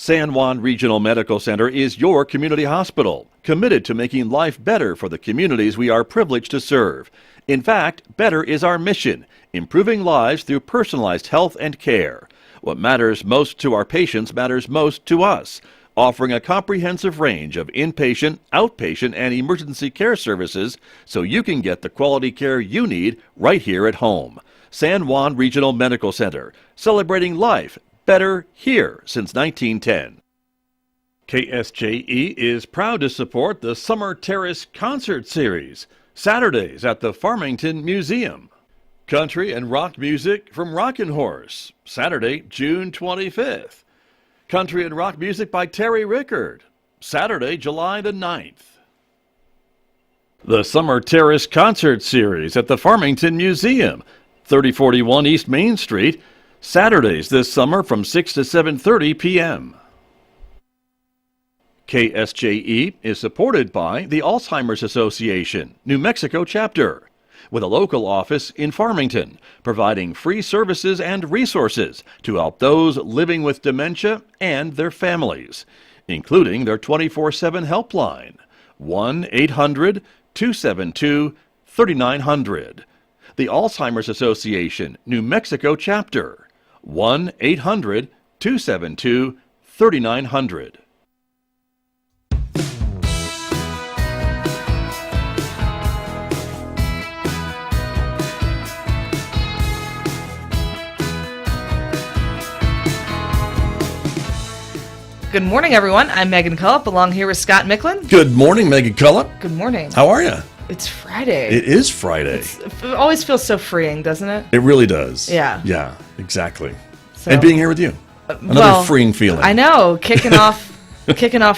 San Juan Regional Medical Center is your community hospital, committed to making life better for the communities we are privileged to serve. In fact, better is our mission, improving lives through personalized health and care. What matters most to our patients matters most to us, offering a comprehensive range of inpatient, outpatient, and emergency care services so you can get the quality care you need right here at home. San Juan Regional Medical Center, celebrating life better here since 1910. KSJE is proud to support the Summer Terrace Concert Series, Saturdays at the Farmington Museum. Country and rock music from Rockin' Horse, Saturday, June 25th. Country and rock music by Terry Rickard, Saturday, July the 9th. The Summer Terrace Concert Series at the Farmington Museum, 3041 East Main Street, Saturdays this summer from 6 to 7:30 p.m. KSJE is supported by the Alzheimer's Association, New Mexico Chapter, with a local office in Farmington, providing free services and resources to help those living with dementia and their families, including their 24/7 helpline, 1-800-272-3900. The Alzheimer's Association, New Mexico Chapter, 1-800-272-3900. Good morning, everyone. I'm Megan Cullup, along here with Scott Michlin. Good morning, Megan Cullup. Good morning. How are you? It's Friday. It is Friday. It always feels so freeing, doesn't it? It really does. Yeah. Yeah, exactly. So, and being here with you. Another freeing feeling. I know. Kicking off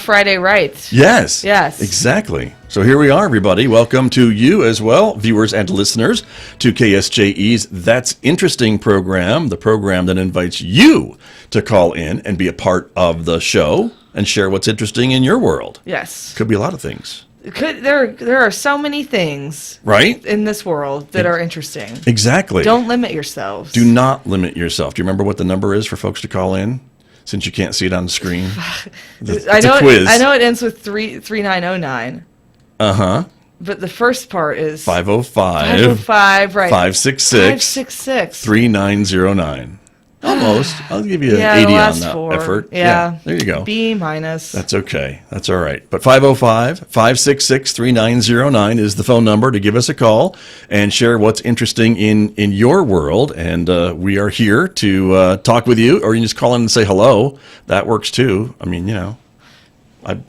Friday right. Yes. Yes. Exactly. So here we are, everybody. Welcome to you as well, viewers and listeners, to KSJE's That's Interesting program, the program that invites you to call in and be a part of the show and share what's interesting in your world. Yes. Could be a lot of things. There are so many things, right, in this world that are interesting. Exactly. Don't limit yourselves. Do not limit yourself. Do you remember what the number is for folks to call in? Since you can't see it on the screen. It's a quiz. I know it ends with 3909. Uh-huh. But the first part is 505, right. 566 3909. Almost. I'll give you an 80 on that effort. Yeah. There you go. B minus. That's okay. That's all right. But 505-566-3909 is the phone number to give us a call and share what's interesting in your world. And we are here to talk with you, or you can just call in and say hello. That works too. I mean, you know.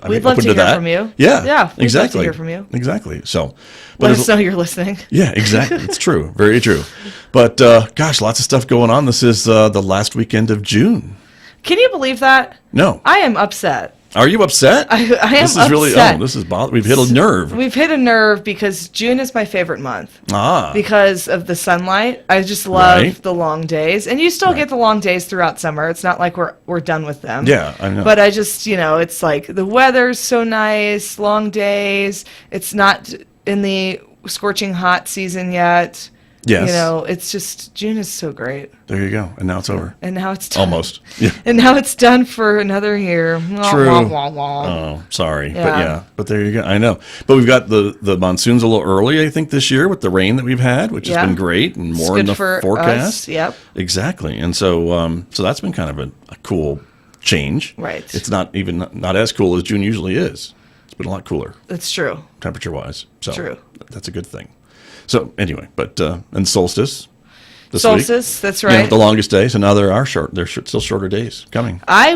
We'd love to hear from you. Yeah. Yeah. We'd exactly. love to hear from you. Exactly. So, let us know you're listening. Yeah, exactly. It's true. Very true. But gosh, lots of stuff going on. This is the last weekend of June. Can you believe that? No. I am upset. Are you upset? I am this is upset. Really, this is we've hit a nerve. We've hit a nerve because June is my favorite month. Ah. Because of the sunlight. I just love the long days. And you still get the long days throughout summer. It's not like we're done with them. Yeah, I know. But I just, it's like the weather's so nice, long days. It's not in the scorching hot season yet. Yes. It's just, June is so great. There you go. And now it's over. And now it's done. Almost. Yeah. And now it's done for another year. True. Wah, wah, wah. Oh, sorry. Yeah. But there you go. I know. But we've got the monsoons a little early, I think, this year with the rain that we've had, which has been great and more in the forecast. Us. Yep. Exactly. And so that's been kind of a cool change. Right. It's not as cool as June usually is. It's been a lot cooler. That's true. Temperature-wise. So true. That's a good thing. So anyway, but and solstice this week. That's right. The longest day. So now there are still shorter days coming. I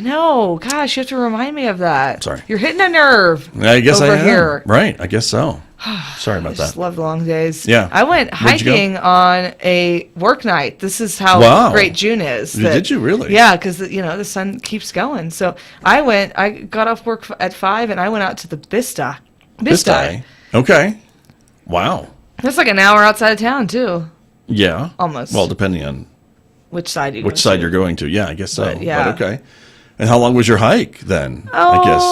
know. Gosh, you have to remind me of that. Sorry. You're hitting a nerve. I guess over I am. Here. Right. I guess so. Sorry about that. I just love long days. Yeah. I went hiking on a work night. This is how great June is. Did you really? Yeah, because the sun keeps going. So I got off work at 5 and I went out to the Bista. Okay. Wow. That's like an hour outside of town, too. Yeah. Almost. Well, depending on which side you're going to. Yeah, I guess so. But, yeah. But okay. And how long was your hike then? Oh, I guess.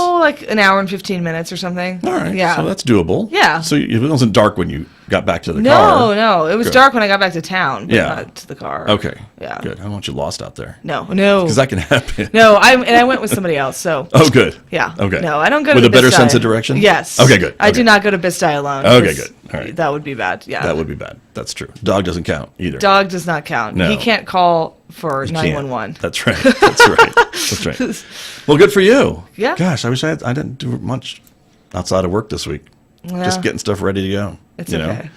like an hour and 15 minutes or something. All right. Yeah. So that's doable. Yeah. So it wasn't dark when you got back to the car. No. It was Good. dark when I got back to town, but Yeah. not to the car. Okay. Yeah. Good. I don't want you lost out there. No. Because that can happen. No, I went with somebody else, so. Oh, good. Yeah. Okay. No, I don't go with to a better Bistai. sense of direction. Yes. Okay. Good. I Okay. do not go to Bistai alone. Okay, 'cause good. All right. That would be bad. Yeah. That would be bad. That's true. Dog doesn't count either. Dog does not count. No. He can't call for You 911. can't. That's right. That's right. That's right. Well, good for you. Yeah. Gosh, I wish I didn't do much outside of work this week. Yeah. Just getting stuff ready to go. It's you know? okay.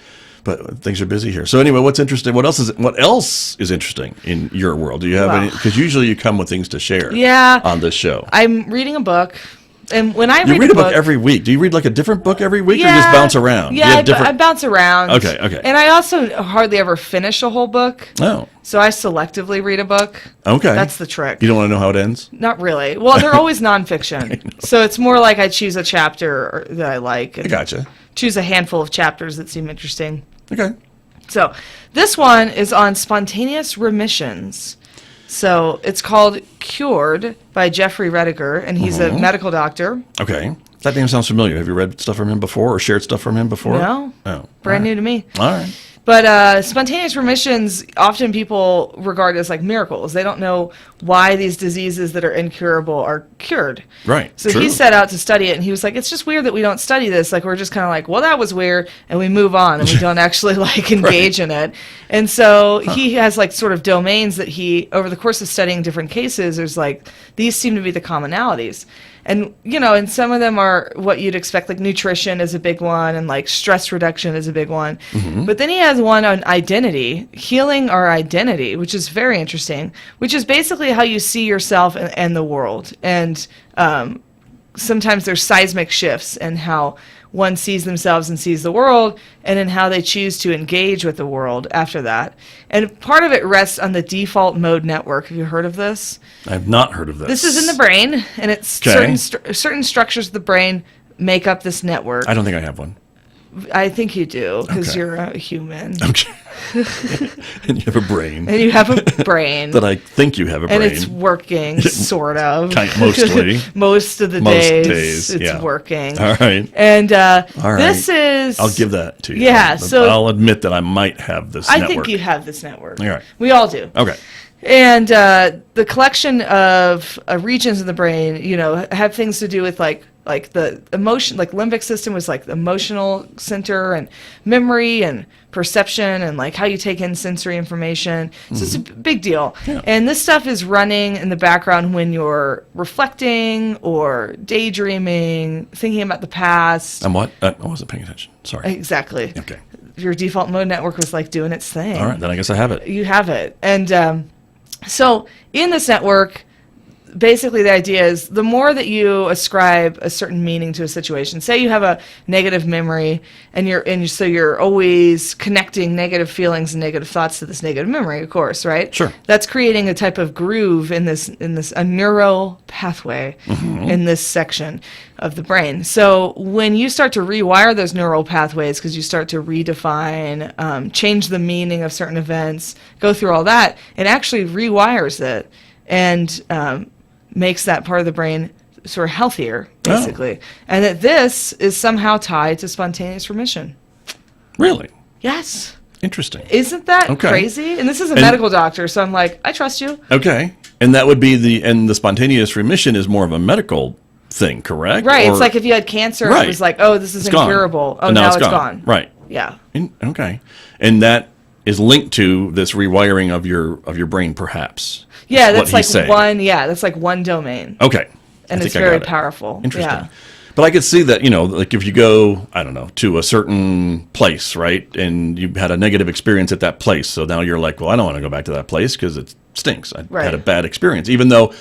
But things are busy here. So anyway, what's interesting? What else is interesting in your world? Do you have any? Because usually you come with things to share. Yeah. On this show. I'm reading a book. And when I You read a a book every week. Do you read like a different book every week, or yeah, you just bounce around? Yeah, I bounce around. Okay. And I also hardly ever finish a whole book. Oh. So I selectively read a book. Okay. That's the trick. You don't want to know how it ends? Not really. Well, they're always nonfiction. So it's more like I choose a chapter that I like. And I gotcha. choose a handful of chapters that seem interesting. Okay. So this one is on spontaneous remissions. So it's called Cured by Jeffrey Rediger, and he's a medical doctor. Okay. That name sounds familiar. Have you read stuff from him before or shared stuff from him before? No. Oh. Brand new to me. All right. But spontaneous remissions, often people regard as like miracles. They don't know why these diseases that are incurable are cured. Right. So True. he set out to study it, and he was like, it's just weird that we don't study this. Like, we're just kind of like, well, that was weird, and we move on, and we don't actually like engage in it. And so he has like sort of domains that he, over the course of studying different cases, there's like, these seem to be the commonalities. And, you know, and some of them are what you'd expect, like nutrition is a big one, and like stress reduction is a big one. But then he has one on identity, healing our identity, which is very interesting, which is basically how you see yourself and the world. And sometimes there's seismic shifts in how one sees themselves and sees the world, and in how they choose to engage with the world after that. And part of it rests on the default mode network. Have you heard of this? I've not heard of this. This is in the brain, and it's Okay. certain structures of the brain make up this network. I don't think I have one. I think you do, because Okay. you're a human. Okay. And you have a brain. And you have a brain. That I think you have a brain. and it's working, sort of. Mostly. Most of the Most days, days, it's yeah. working. All right. And All right. this is... I'll give that to you. Yeah, so... I'll admit that I might have this I network. think you have this network. All right. We all do. Okay. And the collection of regions of the brain, you know, have things to do with like the emotion, like limbic system was like the emotional center, and memory and perception, and like how you take in sensory information. So it's a big deal. Yeah. And this stuff is running in the background when you're reflecting or daydreaming, thinking about the past. And what? I wasn't paying attention. Sorry. Exactly. Okay. Your default mode network was like doing its thing. All right. Then I guess I have it. You have it. And so in this network, basically the idea is the more that you ascribe a certain meaning to a situation, say you have a negative memory, so you're always connecting negative feelings and negative thoughts to this negative memory, of course, right? Sure. That's creating a type of groove in a neural pathway in this section of the brain. So when you start to rewire those neural pathways, because you start to redefine, change the meaning of certain events, go through all that, it actually rewires it and makes that part of the brain sort of healthier, basically. And that this is somehow tied to spontaneous remission. Really? Yes. Interesting. Isn't that Okay. crazy? And this is a medical doctor, so I'm like, I trust you. Okay. And that would be the spontaneous remission is more of a medical thing, correct? Right. Or- It's like if you had cancer, Right. it was like, oh, this is It's gone. incurable. Oh, And now it's gone. Right. Yeah. Okay. And that is linked to this rewiring of your brain, perhaps. Yeah, What that's he's like saying. one. Yeah, that's like one domain, Okay. and I it's think I very got it. powerful. Interesting. Yeah. But I could see that, like if you go, I don't know, to a certain place, right? And you had a negative experience at that place. So now you're like, well, I don't want to go back to that place because it stinks. I Right. had a bad experience, even though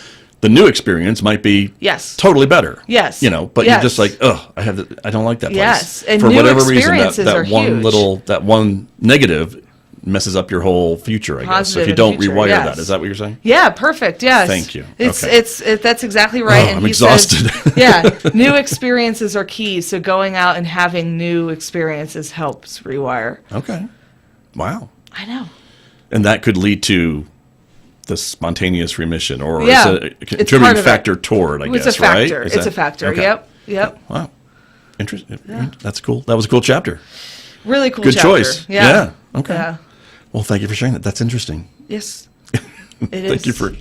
the new experience might be Yes. totally better. Yes. But Yes. you're just like, I don't like that place. Yes. And for new whatever reason, experiences that are one huge. that one negative messes up your whole future, I guess. So Positive if you in don't the future, rewire yes. that, is that what you're saying? Yeah, perfect. Yes. Thank you. It's Okay. that's exactly right. Oh, and I'm he exhausted. Says, yeah, new experiences are key. So going out and having new experiences helps rewire. Okay. Wow. I know. And that could lead to the spontaneous remission, or Yeah, is it a it's contributing part of it. factor toward, I guess, It's a factor. right? It's a factor. Okay. Yep. Wow. Interesting. That's cool. That was a cool chapter. Really cool Good chapter. choice. Yeah. Okay. Yeah. Well, thank you for sharing that. That's interesting. Yes. Thank you for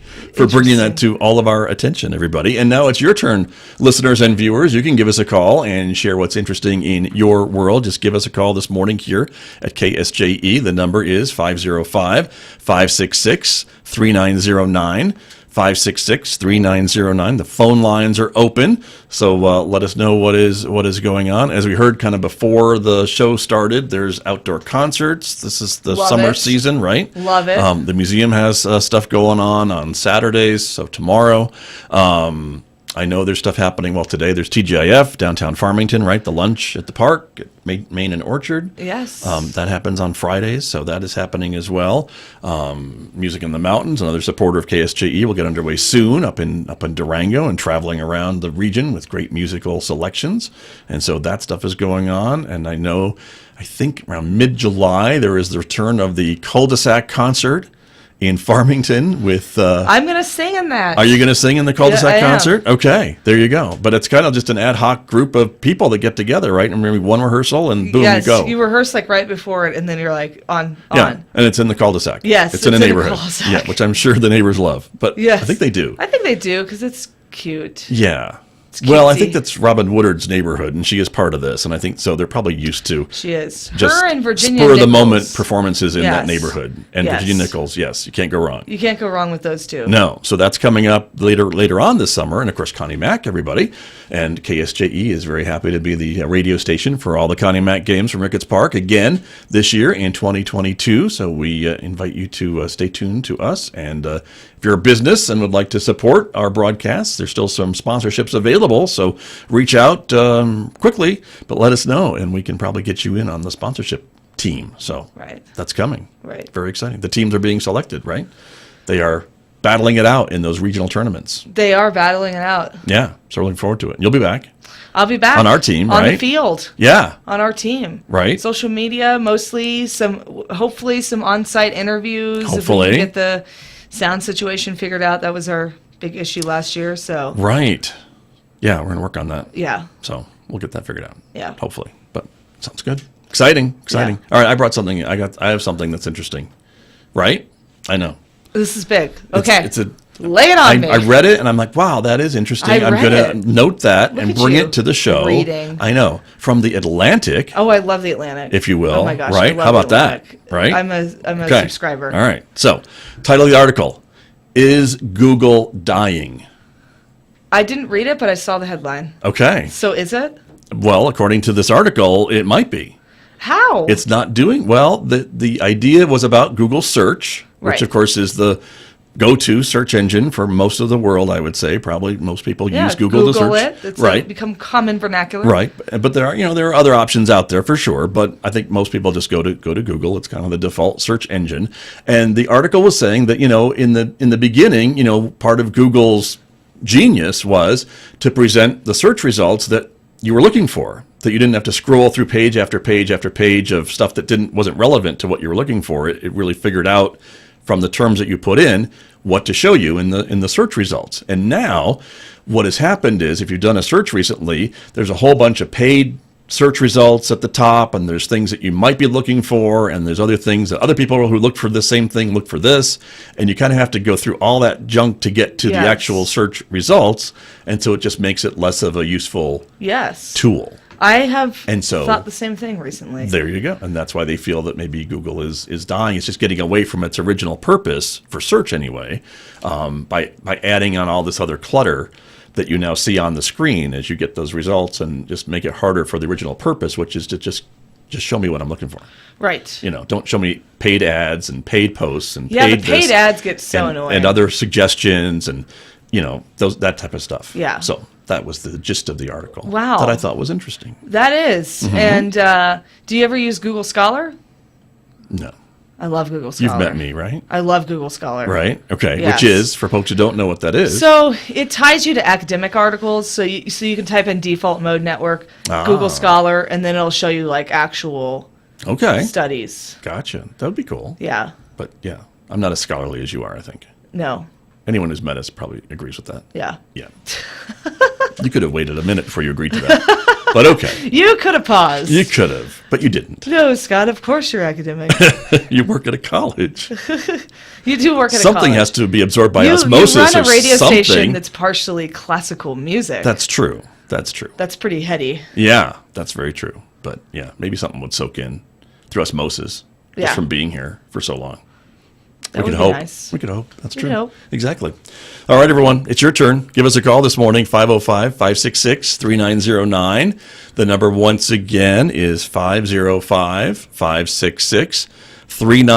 bringing that to all of our attention, everybody. And now it's your turn, listeners and viewers. You can give us a call and share what's interesting in your world. Just give us a call this morning here at KSJE. The number is 505-566-3909. 566-3909. The phone lines are open, so let us know what is going on. As we heard kind of before the show started, there's outdoor concerts. This is the summer season, right? Love it. The museum has stuff going on Saturdays, so tomorrow. I know there's stuff happening. Well, today there's TGIF, downtown Farmington, right? The lunch at the park at Main and Orchard. Yes. That happens on Fridays, so that is happening as well. Music in the Mountains, another supporter of KSJE, will get underway soon up in Durango and traveling around the region with great musical selections. And so that stuff is going on. And I think around mid-July, there is the return of the cul-de-sac concert in Farmington with... I'm going to sing in that. Are you going to sing in the cul-de-sac Yeah, I am. concert? Okay, there you go. But it's kind of just an ad hoc group of people that get together, right? And maybe one rehearsal and boom, Yes, you go. you rehearse like right before it, and then you're like on. Yeah, and it's in the cul-de-sac. Yes, it's in a it's in a neighborhood. cul-de-sac. Yeah, which I'm sure the neighbors love. But Yes. I think they do. I think they do because it's cute. Yeah. It's Well, I cutesy. think that's Robin Woodard's neighborhood, and she is part of this, and I think so. They're probably used to She is. just Her and Virginia spur of the Nichols. moment performances in that Yes. neighborhood, and Yes. Virginia Nichols. Yes, you can't go wrong. You can't go wrong with those two. No, so that's coming up later on this summer, and of course Connie Mack, everybody, and KSJE is very happy to be the radio station for all the Connie Mack games from Ricketts Park again this year in 2022. So we invite you to stay tuned to us, and if you're a business and would like to support our broadcasts, there's still some sponsorships available. So reach out quickly, but let us know, and we can probably get you in on the sponsorship team. So Right. that's coming. Right. Very exciting. The teams are being selected, right? They are battling it out in those regional tournaments. They are battling it out. Yeah, so we're looking forward to it. You'll be back. I'll be back On our team, on the right? field. Yeah, On our team. right. Social media, mostly hopefully some on-site interviews. If we Hopefully. can get the sound situation figured out. That was our big issue last year. So Right. Yeah, we're going to work on that. yeah, So we'll get that figured out. Yeah. Hopefully. But sounds good. Exciting. All right, I brought something. I have something that's interesting. Right? I know. this is big. Okay, It's a lay it on me. I read it and I'm like, wow, that is interesting. I'm read going it. to note that Look and at bring you, it to the show. reading. I know. From the Atlantic, Oh, I love the Atlantic. if you will. Oh my gosh, right? I love How about the that? Atlantic. Right? I'm a Okay. subscriber. All right. So, title of the article, Is Google Dying? I didn't read it, but I saw the headline. Okay. So is it? Well, according to this article, it might be. How? It's not doing well. The idea was about Google search, which Right. of course is the go-to search engine for most of the world, I would say. Probably most people use Google to search. it. It's right. become common vernacular. Right. But there are other options out there for sure, but I think most people just go to Google. It's kind of the default search engine. And the article was saying that, in the beginning, part of Google's genius was to present the search results that you were looking for, that you didn't have to scroll through page after page after page of stuff that wasn't relevant to what you were looking for. It really figured out from the terms that you put in what to show you in the search results. And now what has happened is, if you've done a search recently, there's a whole bunch of paid search results at the top, and there's things that you might be looking for, and there's other things that other people who look for the same thing look for this, and you kind of have to go through all that junk to get to the Yes. actual search results, and so it just makes it less of a useful Yes. tool. I have And so- thought the same thing recently. There you go. And that's why they feel that maybe Google is dying. It's just getting away from its original purpose, for search anyway, by adding on all this other clutter that you now see on the screen as you get those results, and just make it harder for the original purpose, which is to just show me what I'm looking for. Right. Don't show me paid ads and paid posts and Yeah, paid the paid this ads get so and, annoying. and other suggestions and that type of stuff. Yeah. So that was the gist of the article. Wow. That I thought was interesting. That is. Mm-hmm. And do you ever use Google Scholar? No. I love Google Scholar. You've met me, right? I love Google Scholar. Right. Okay. Yes. Which is, for folks who don't know what that is. So it ties you to academic articles. So you can type in default mode network, Ah. Google Scholar, and then it'll show you like actual okay. studies. Gotcha. That would be cool. Yeah. But yeah, I'm not as scholarly as you are, I think. No. Anyone who's met us probably agrees with that. Yeah. Yeah. You could have waited a minute before you agreed to that. But okay. You could have paused. You could have, but you didn't. No, Scott, of course you're academic. You work at a college. You do work at a college. Something has to be absorbed by osmosis You run a radio something. station that's partially classical music. That's true. That's true. That's pretty heady. Yeah, that's very true. But yeah, maybe something would soak in through osmosis just from being here for so long. That we would could be hope. nice. We could hope. That's We true. could hope. Exactly. All right, everyone. It's your turn. Give us a call this morning, 505-566-3909. The number once again is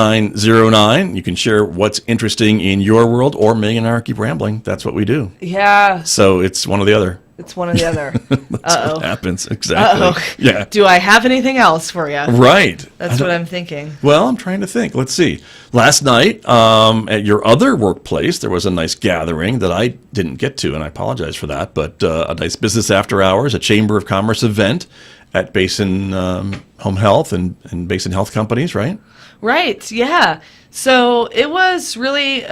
505-566-3909. You can share what's interesting in your world, or Megan and I keep rambling. That's what we do. Yeah. So it's one or the other. It's one or the other. That's what happens. Exactly. Uh-oh. Yeah. Do I have anything else for you? Right. That's what I'm thinking. Well, I'm trying to think. Let's see. Last night, at your other workplace, there was a nice gathering that I didn't get to, and I apologize for that, but a nice business after hours, a Chamber of Commerce event at Basin Home Health and Basin Health Companies, right? Right, yeah. So it was really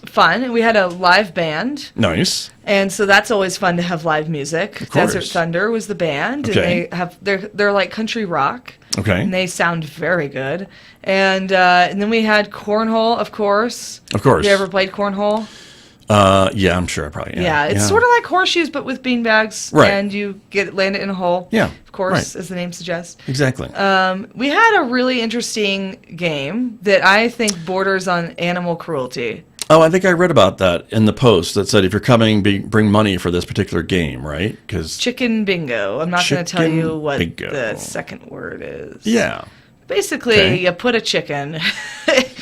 fun. We had a live band. Nice. And so that's always fun to have live music. Of course. Desert Thunder was the band, Okay. and they're like country rock. Okay. And they sound very good. And then we had cornhole, of course. Of course. You ever played cornhole? Yeah, I'm sure I probably am. Yeah, it's sort of like horseshoes, but with beanbags, Right. and you land it in a hole. Yeah, of course, right. as the name suggests. Exactly. We had a really interesting game that I think borders on animal cruelty. Oh, I think I read about that in the post that said if you're coming, bring money for this particular game, right? Because Chicken bingo. I'm not going to tell Chicken you what bingo. the second word is. yeah. Basically, Okay. you put a chicken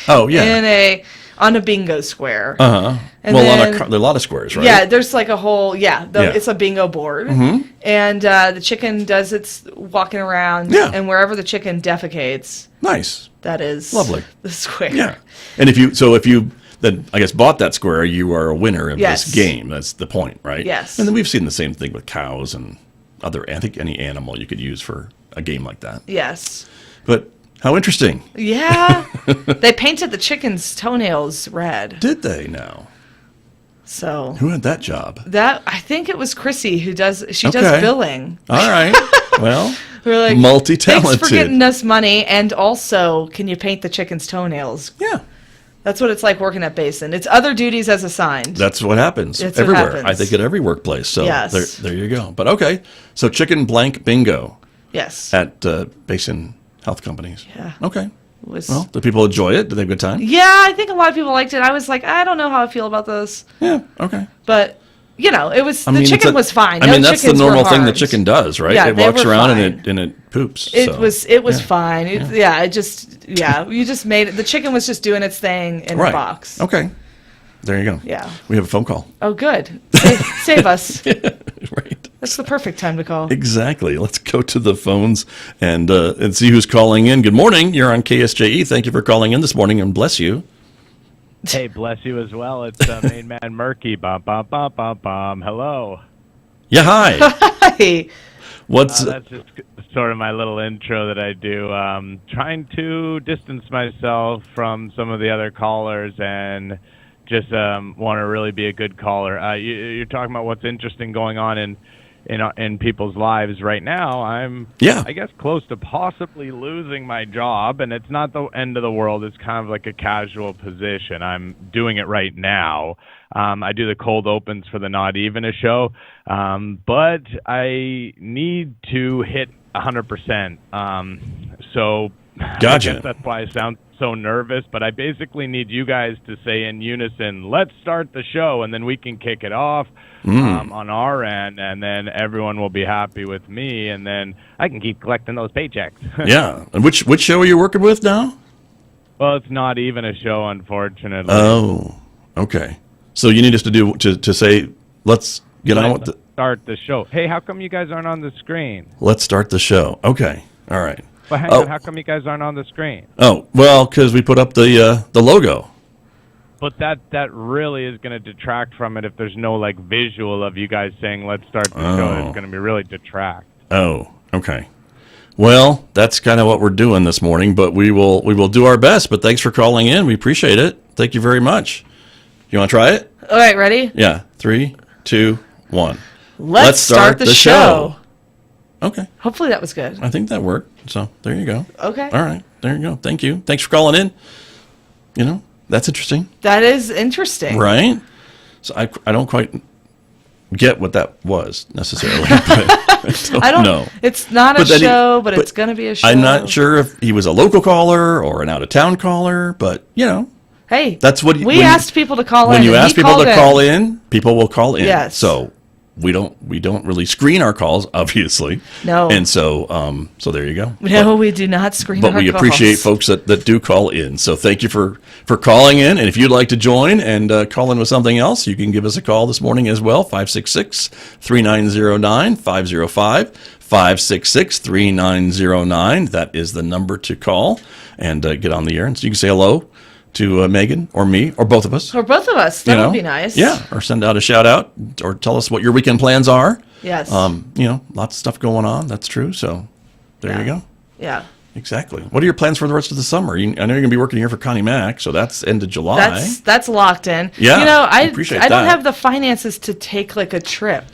Oh, yeah. on a bingo square. Uh-huh. And Well, then- there are a lot of squares, right? Yeah, there's like a whole, Yeah. it's a bingo board. Mm-hmm. And the chicken does its walking around, Yeah. and wherever the chicken defecates, Nice. that is Lovely. the square. Yeah. And if you then I guess bought that square, you are a winner of Yes. this game. That's the point, right? Yes. And then we've seen the same thing with cows and I think any animal you could use for a game like that. Yes. But how interesting. Yeah. They painted the chicken's toenails red. Did they now? So Who had that job? I think it was Chrissy who does Okay. billing. All right. Well, We're like, multi-talented. thanks for getting us money, and also, can you paint the chicken's toenails? Yeah. That's what it's like working at Basin. It's other duties as assigned. That's what happens That's what everywhere. happens. I think at every workplace. So Yes. there you go. But okay. So chicken blank bingo Yes. at Basin Health Companies. Yeah. Okay. It was, Well, do people enjoy it? Do they have a good time? yeah, I think a lot of people liked it. I was like, I don't know how I feel about this. Yeah. Okay. But, it was, I mean, the chicken it's was fine. I No mean, that's the chickens were normal thing the harmed. chicken does, right? Yeah, it they walks were around fine. and it poops. It so. was Yeah. fine. You just made it. The chicken was just doing its thing in right. a box. Okay. There you go. Yeah. We have a phone call. Oh, good. Save us. Right. That's the perfect time to call. Exactly. Let's go to the phones and see who's calling in. Good morning. You're on KSJE. Thank you for calling in this morning, and bless you. Hey, bless you as well. It's Main Man Murky. Bum, bum, bum, bum, bum. Hello. Yeah, hi. Hi. What's That's just sort of my little intro that I do. Trying to distance myself from some of the other callers and just want to really be a good caller. You're talking about what's interesting going on in people's lives right now. I guess close to possibly losing my job, and it's not the end of the world. It's kind of like a casual position. I'm doing it right now. I do the cold opens for the Not Even a show, but I need to hit 100%. So Gotcha. I guess that's why I sound so nervous, but I basically need you guys to say in unison, let's start the show, and then we can kick it off on our end, and then everyone will be happy with me, and then I can keep collecting those paychecks. Yeah. And which show are you working with now? Well, it's not even a show, unfortunately. Oh, okay. So you need us to say, let's get on with Let's start the show. Hey, how come you guys aren't on the screen? let's start the show. Okay. All right. But hang on, how come you guys aren't on the screen? Oh, well, because we put up the logo. But that really is going to detract from it if there's no visual of you guys saying let's start the show. It's going to be really detract. Oh, okay. Well, that's kind of what we're doing this morning, but we will do our best. But thanks for calling in. We appreciate it. Thank you very much. You want to try it? All right, ready? Yeah. 3, 2, 1. Let's start the show. Okay. Hopefully that was good. I think that worked. So there you go. Okay. All right. There you go. Thank you. Thanks for calling in. You know, that's interesting. That is interesting. Right? So I don't quite get what that was necessarily. But I don't know. It's not a show, but it's going to be a show. I'm not sure if he was a local caller or an out-of-town caller, but, you know. Hey, that's what we asked people to call in. When you ask people to call in, people will call in. Yes. So we don't really screen our calls, obviously. No. And so so there you go. No, we do not screen our calls. But we appreciate folks that do call in. So thank you for calling in. And if you'd like to join and call in with something else, you can give us a call this morning as well, 566-3909, 505-566-3909. That is the number to call and get on the air. And so you can say hello to Megan or me or both of us. Or both of us. That would be nice. Yeah. Or send out a shout out or tell us what your weekend plans are. Yes. You know, lots of stuff going on. That's true. So there you go. Yeah. Exactly. What are your plans for the rest of the summer? I know you're going to be working here for Connie Mack, so that's end of July. That's locked in. Yeah. You know, I appreciate don't that. have the finances to take like a trip.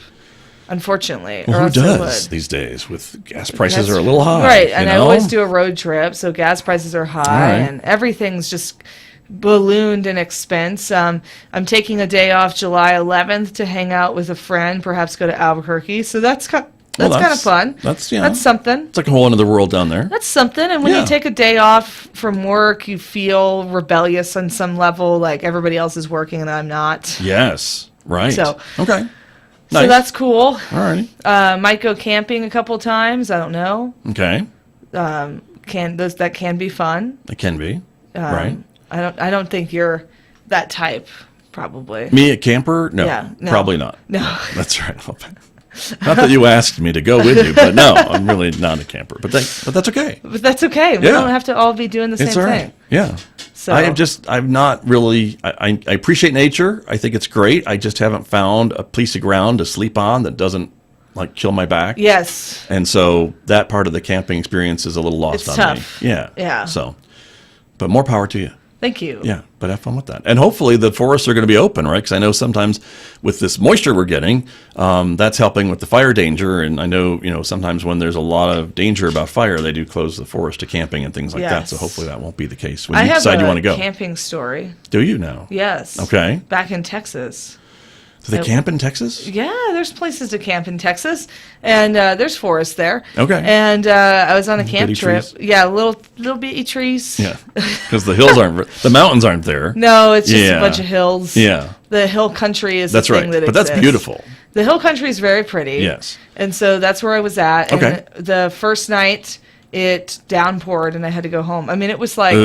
Unfortunately. Well, who does these days with gas prices are a little high. Right. And I always do a road trip, so gas prices are high and everything's just ballooned in expense. I'm taking a day off July 11th to hang out with a friend, perhaps go to Albuquerque. So that's kind of fun. That's something. It's like a whole other world down there. That's something. And when you take a day off from work, you feel rebellious on some level, like everybody else is working and I'm not. Yes. Right. So okay. So nice. that's cool. All right. Might go camping a couple times. I don't know. Okay. That can be fun. It can be. Right. I don't think you're that type, probably. Me, a camper? No, no. Probably not. No. That's right. Not that you asked me to go with you, but no, I'm really not a camper. But that's okay. But that's okay. We don't have to all be doing the same thing. Right. Yeah. So I'm not really. I appreciate nature. I think it's great. I just haven't found a piece of ground to sleep on that doesn't like kill my back. Yes. And so that part of the camping experience is a little lost on tough. me. Yeah. Yeah. So, but more power to you. Thank you. Yeah, but have fun with that. And hopefully the forests are going to be open, right? Because I know sometimes with this moisture we're getting, that's helping with the fire danger. And I know, sometimes when there's a lot of danger about fire, they do close the forest to camping and things like that. So hopefully that won't be the case when you decide you want to go. I have a camping story. Do you now? Yes. Okay. Back in Texas. Do they camp in Texas? Yeah, there's places to camp in Texas, and there's forests there. Okay. And I was on a camp trip. Trees? Yeah, little bitty trees. Yeah, because the mountains aren't there. No, it's just a bunch of hills. Yeah. The hill country is that's the thing right. that But exists. that's beautiful. The hill country is very pretty. Yes. And so that's where I was at. And okay. The first night, it downpoured, and I had to go home. I mean, it was like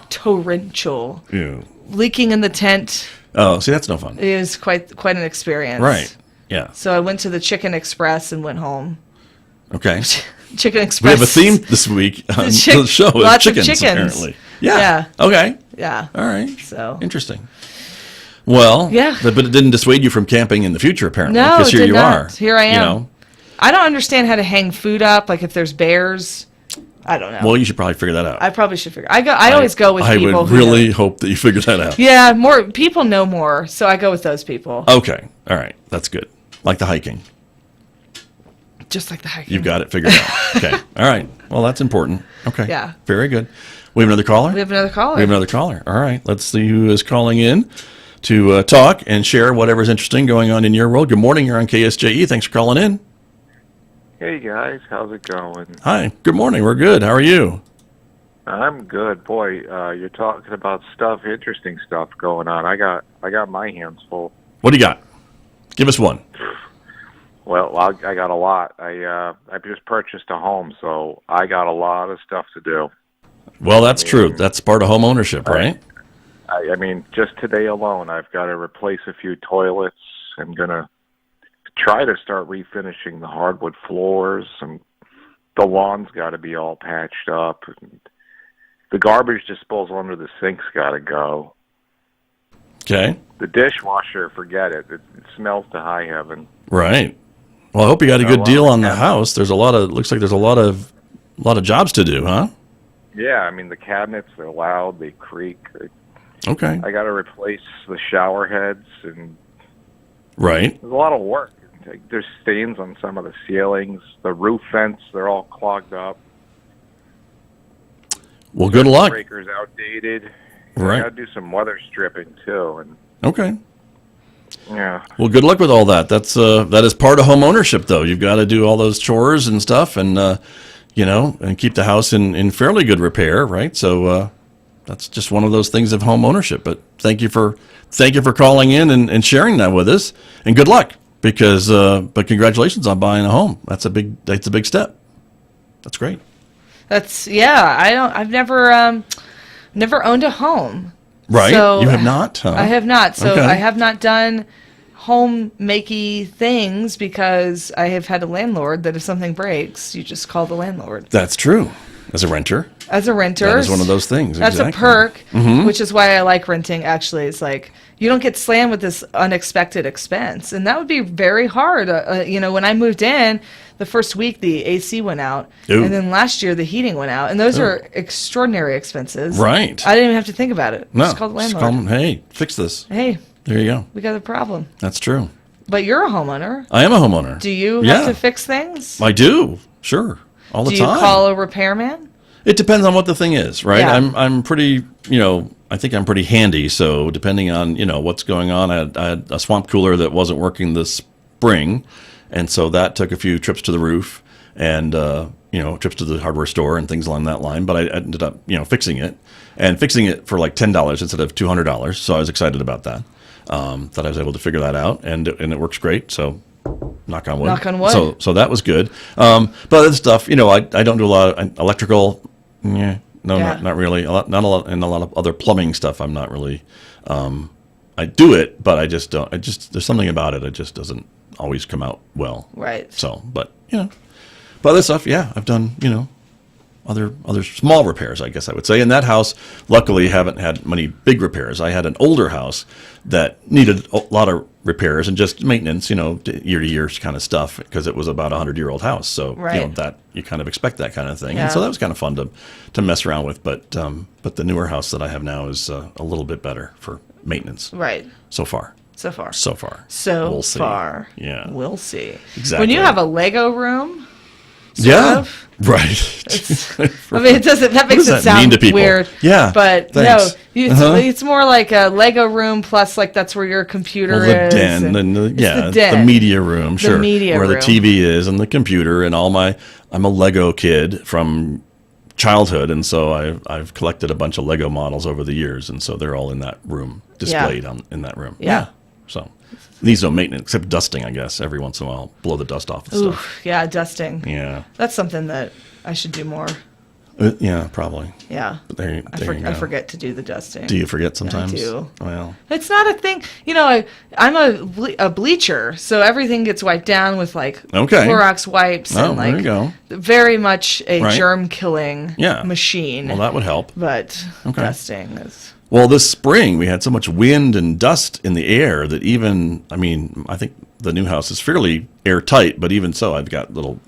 torrential. Ew. Leaking in the tent. Oh, see, that's no fun. It was quite an experience. Right. Yeah. So I went to the Chicken Express and went home. Okay. Chicken Express. We have a theme this week on the show. Lots chickens, of chickens. Apparently. Yeah. Okay. Yeah. All right. So interesting. Well, yeah. But it didn't dissuade you from camping in the future, apparently. No, because here you are. Here I am. I don't understand how to hang food up, like if there's bears. I don't know. Well, you should probably figure that out. I probably should figure. I always go with people. I would really hope that you figure that out. Yeah, more people know more, so I go with those people. Okay, all right, that's good. Like the hiking. Just like the hiking. You've got it figured out. Okay, all right. Well, that's important. Okay. Yeah. Very good. We have another caller. We have another caller. All right. Let's see who is calling in to talk and share whatever's interesting going on in your world. Good morning. You're on KSJE. Thanks for calling in. Hey guys, how's it going? Hi, good morning. We're good. How are you? I'm good. Boy, you're talking about interesting stuff going on. I got my hands full. What do you got? Give us one. Well, I got a lot. I just purchased a home, so I got a lot of stuff to do. Well, that's true. That's part of home ownership, right? I mean, just today alone, I've got to replace a few toilets. I'm gonna try to start refinishing the hardwood floors, and the lawn's got to be all patched up. The garbage disposal under the sink's got to go. Okay. The dishwasher, forget it. It smells to high heaven. Right. Well, I hope you got a good deal on the house. Looks like there's a lot of jobs to do, huh? Yeah, I mean the cabinets, they're loud, they creak. Okay. I got to replace the shower heads, and Right. there's a lot of work. There's stains on some of the ceilings. The roof vents, they're all clogged up. Well, good luck. Breaker's outdated. Right. I got to do some weather stripping too, and Okay. yeah. Well, good luck with all that. That is part of home ownership, though. You've got to do all those chores and stuff, and and keep the house in fairly good repair, right? So that's just one of those things of home ownership. But thank you for calling in and sharing that with us, and good luck. But congratulations on buying a home. That's a big step. That's great. I've never owned a home. Right. So You have not? Huh? I have not. So Okay. I have not done home-makey things because I have had a landlord that if something breaks, you just call the landlord. That's true. As a renter, As a renter. that is one of those things. That's exactly. a perk, Mhm. which is why I like renting, actually. It's like you don't get slammed with this unexpected expense. And that would be very hard. When I moved in, the first week the AC went out. Ooh. And then last year the heating went out. And those are extraordinary expenses. Right. I didn't even have to think about it. No. Just call the Just landlord. call them, hey, fix this. Hey, There you go. we got a problem. That's true. But you're a homeowner. I am a homeowner. Do you Yeah. have to fix things? I do. Sure. All the Do you time. call a repairman? It depends on what the thing is, right? Yeah. I'm pretty, I think I'm pretty handy. So depending on, what's going on, I had a swamp cooler that wasn't working this spring. And so that took a few trips to the roof and, trips to the hardware store and things along that line. But I ended up, fixing it for like $10 instead of $200. So I was excited about that, that I was able to figure that out and it works great. So knock on wood. Knock on wood. So that was good. But other stuff, I don't do a lot of electrical. Yeah, no, Yeah. not really. Not a lot, and a lot of other plumbing stuff. I'm not really. I do it, but I just don't. There's something about it. It just doesn't always come out well. Right. So, but other stuff, yeah, I've done. Other small repairs, I guess I would say. In that house, luckily, haven't had many big repairs. I had an older house that needed a lot of repairs and just maintenance, year to year kind of stuff, because it was about a 100-year-old house. So, Right. that you kind of expect that kind of thing. Yeah. And so that was kind of fun to mess around with. But the newer house that I have now is a little bit better for maintenance Right. so far. So far. So far. So We'll see. far. Yeah. We'll see. Exactly. When you have a Lego room, sort Yeah. of, Right. I mean, that makes does it that sound mean to people? weird. Yeah, But thanks. no, it's more like a Lego room plus like that's where your computer Well, the is. den, and and it's the den. the media room, sure, media where room. the TV is and the computer and I'm a Lego kid from childhood, and so I've collected a bunch of Lego models over the years, and so they're all in that room, displayed in that room. Yeah. So needs no maintenance except dusting, I guess. Every once in a while, blow the dust off and Ooh, stuff. yeah, dusting. Yeah. That's something that I should do more. Yeah, probably. Yeah. But there you I go. forget to do the dusting. Do you forget sometimes? I do. Well, It's not a thing. I'm a bleacher, so everything gets wiped down with like Okay. Clorox wipes Oh, and there you like go. very much a Right. germ killing Yeah. machine. well, that would help. But Okay. dusting is Well, this spring we had so much wind and dust in the air that I think the new house is fairly airtight, but even so, I've got little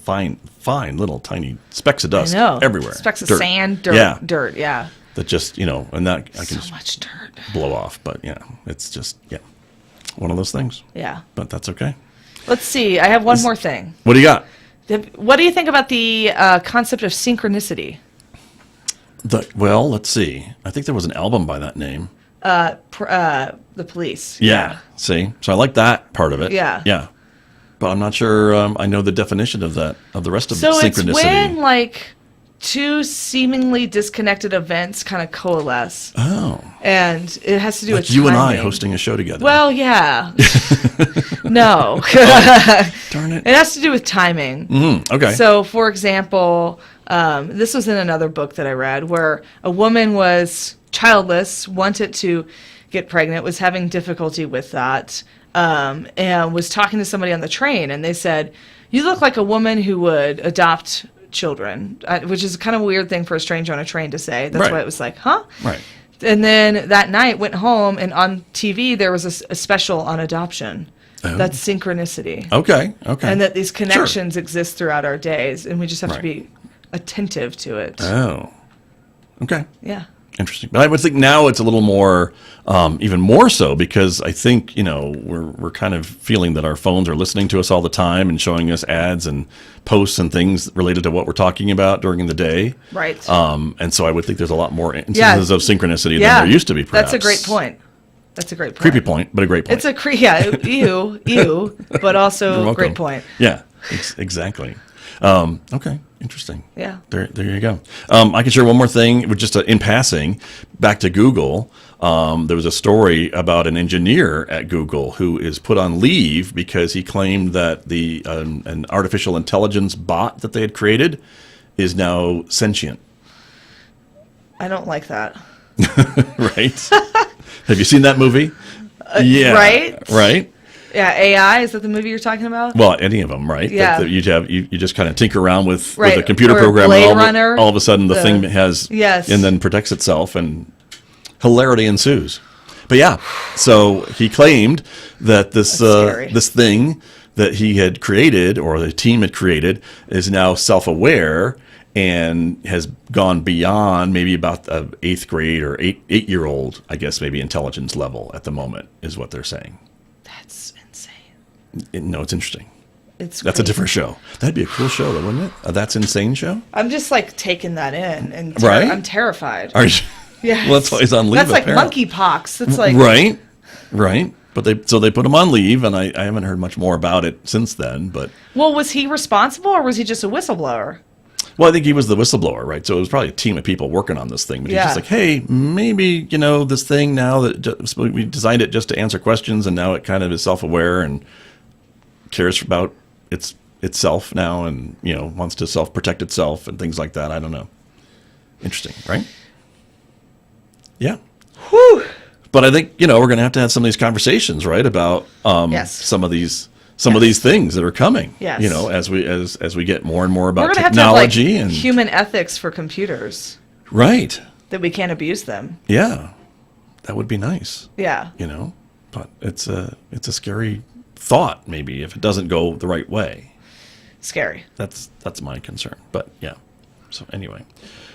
fine, little tiny specks of dust I know everywhere. specks of Dirt. sand, dirt, Yeah, dirt. Yeah, that just and that I can so just much dirt. blow off. But it's just one of those things. Yeah. But that's okay. Let's see. I have one more thing. What do you got? What do you think about the concept of synchronicity? Well, let's see. I think there was an album by that name. The Police. Yeah. See, so I like that part of it. Yeah. Yeah. But I'm not sure I know the definition of that, of the rest of So it's synchronicity. when like two seemingly disconnected events kind of coalesce, Oh. and it has to do Like with you and I timing. hosting a show together. Well, yeah. No. Darn it. It has to do with timing. Okay. So, for example, this was in another book that I read where a woman was childless, wanted to get pregnant, was having difficulty with that, and was talking to somebody on the train, and they said, "You look like a woman who would adopt children," which is kind of a weird thing for a stranger on a train to say. That's Right. why it was like, huh? Right. And then that night went home, and on TV there was a special on adoption. Oh. That's synchronicity. Okay. Okay. And that these connections exist throughout our days, and we just have to Right. be attentive to it. Oh. Okay. Yeah. Interesting. But I would think now it's a little more, even more so, because I think, we're kind of feeling that our phones are listening to us all the time and showing us ads and posts and things related to what we're talking about during the day. Right. And so I would think there's a lot more instances of synchronicity than there used to be, perhaps. That's a great point. That's a great point. Creepy point, but a great point. It's ew, but also a great point. Yeah, exactly. Okay, interesting. Yeah. There you go. I can share one more thing, with just in passing, back to Google. There was a story about an engineer at Google who is put on leave because he claimed that an artificial intelligence bot that they had created is now sentient. I don't like that. Right? Have you seen that movie? Yeah. Right? Yeah, AI, is that the movie you're talking about? Well, any of them, right? Yeah. That you just kind of tinker around with Right. a computer Or program, Blade and Runner, all of a sudden the thing has, Yes. and then protects itself, and hilarity ensues. But yeah, so he claimed that this thing that he had created, or the team had created, is now self-aware and has gone beyond maybe about the 8th grade or 8-year-old, I guess, maybe intelligence level at the moment, is what they're saying. That's insane. No, it's interesting. That's a different show. That'd be a cool show, though, wouldn't it? A That's Insane show? I'm just like taking that in, and Right? I'm terrified. Are you? Yeah. Well, that's why he's on leave. That's like apparently. monkeypox. That's like Right. But they put him on leave, and I haven't heard much more about it since then. But Well, was he responsible, or was he just a whistleblower? well, I think he was the whistleblower, right? So it was probably a team of people working on this thing. But he's just like, hey, maybe this thing now that we designed it just to answer questions, and now it kind of is self-aware and cares about itself now, and wants to self-protect itself and things like that. I don't know. Interesting, right? Yeah. Whew. But I think we're going to have some of these conversations, right, about Yes. some of these things that are coming. Yes. As we get more and more about We're gonna technology have to have, and human ethics for computers, right. that we can't abuse them. Yeah, that would be nice. Yeah. But it's a scary thought, maybe, if it doesn't go the right way. Scary. That's my concern. But yeah. So anyway,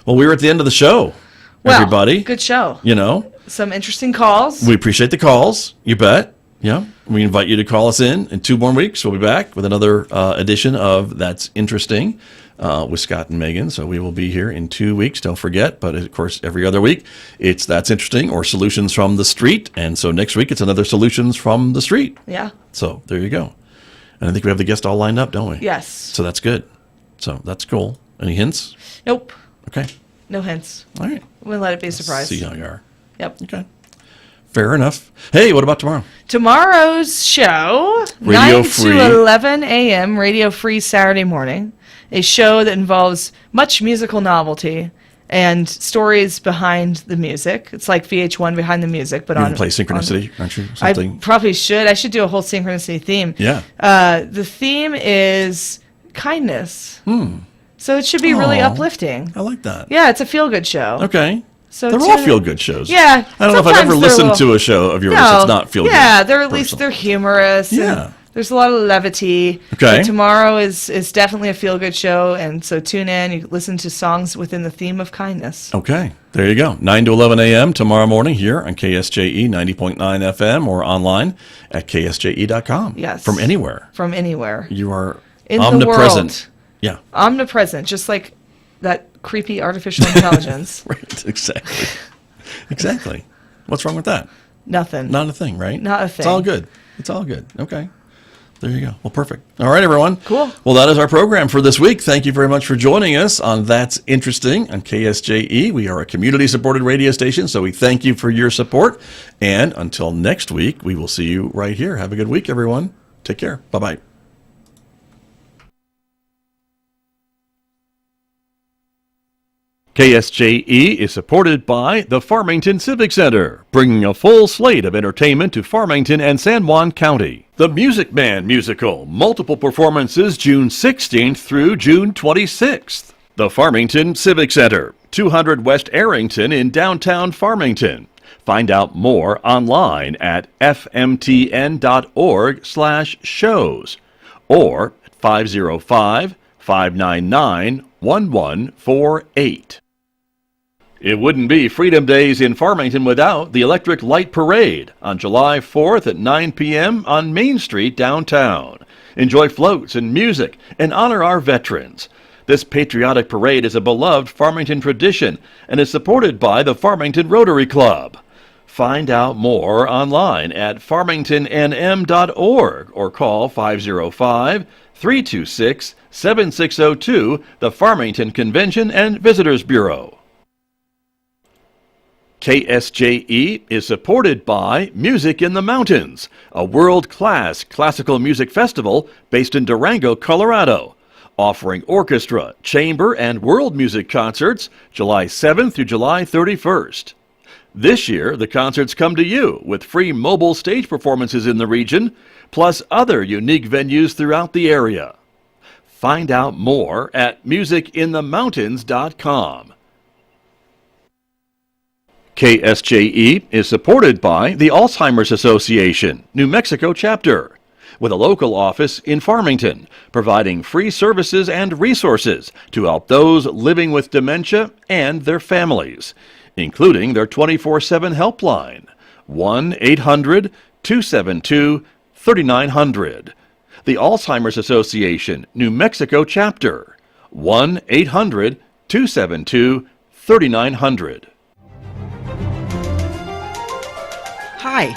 well, we were at the end of the show. Well, everybody, good show. Some interesting calls. We appreciate the calls. You bet. Yeah. We invite you to call us in 2 more weeks. We'll be back with another edition of That's Interesting with Scott and Megan. So we will be here in 2 weeks. Don't forget. But of course, every other week, it's That's Interesting or Solutions from the Street. And so next week, it's another Solutions from the Street. Yeah. So there you go. And I think we have the guest all lined up, don't we? Yes. So that's good. So that's cool. Any hints? Nope. Okay. No hints. All right. We'll let it be a surprise. See how you are. Yep. Okay. Fair enough. Hey, what about tomorrow? Tomorrow's show, Radio 9 free. to 11 a.m., radio free Saturday morning. A show that involves much musical novelty and stories behind the music. It's like VH1 behind the music, but You on can play Synchronicity, aren't you? I Something. probably should. I should do a whole synchronicity theme. Yeah. The theme is kindness. So it should be really Aw. uplifting. I like that. Yeah, it's a feel-good show. Okay. So They're tune all in. feel-good shows. Yeah. I don't know if I've ever sometimes they're listened a little- to a show of yours that's not feel-good. Yeah, they're at least personal. they're humorous. Yeah. And there's a lot of levity. Okay. But tomorrow is definitely a feel-good show, and so tune in. You listen to songs within the theme of kindness. Okay. There you go. 9 to 11 a.m. tomorrow morning here on KSJE 90.9 FM or online at ksje.com. Yes. From anywhere. From anywhere. You are In omnipresent. the world. Yeah. Omnipresent, just like that creepy artificial intelligence. Right. Exactly. Exactly. What's wrong with that? Nothing. Not a thing, right? Not a It's thing. all good. It's all good. Okay. There you go. Well, perfect. All right, everyone. Cool. Well, that is our program for this week. Thank you very much for joining us on That's Interesting on KSJE. We are a community-supported radio station, so we thank you for your support. And until next week, we will see you right here. Have a good week, everyone. Take care. Bye-bye. KSJE is supported by the Farmington Civic Center, bringing a full slate of entertainment to Farmington and San Juan County. The Music Man Musical, multiple performances June 16th through June 26th. The Farmington Civic Center, 200 West Arrington in downtown Farmington. Find out more online at fmtn.org/shows or at 505-599-1148. It wouldn't be Freedom Days in Farmington without the Electric Light Parade on July 4th at 9 p.m. on Main Street downtown. Enjoy floats and music and honor our veterans. This patriotic parade is a beloved Farmington tradition and is supported by the Farmington Rotary Club. Find out more online at farmingtonnm.org or call 505-326-7602, the Farmington Convention and Visitors Bureau. KSJE is supported by Music in the Mountains, a world-class classical music festival based in Durango, Colorado, offering orchestra, chamber, and world music concerts July 7th through July 31st. This year, the concerts come to you with free mobile stage performances in the region, plus other unique venues throughout the area. Find out more at musicinthemountains.com. KSJE is supported by the Alzheimer's Association, New Mexico chapter, with a local office in Farmington, providing free services and resources to help those living with dementia and their families, including their 24/7 helpline, 1-800-272-3900. The Alzheimer's Association, New Mexico chapter, 1-800-272-3900. Hi,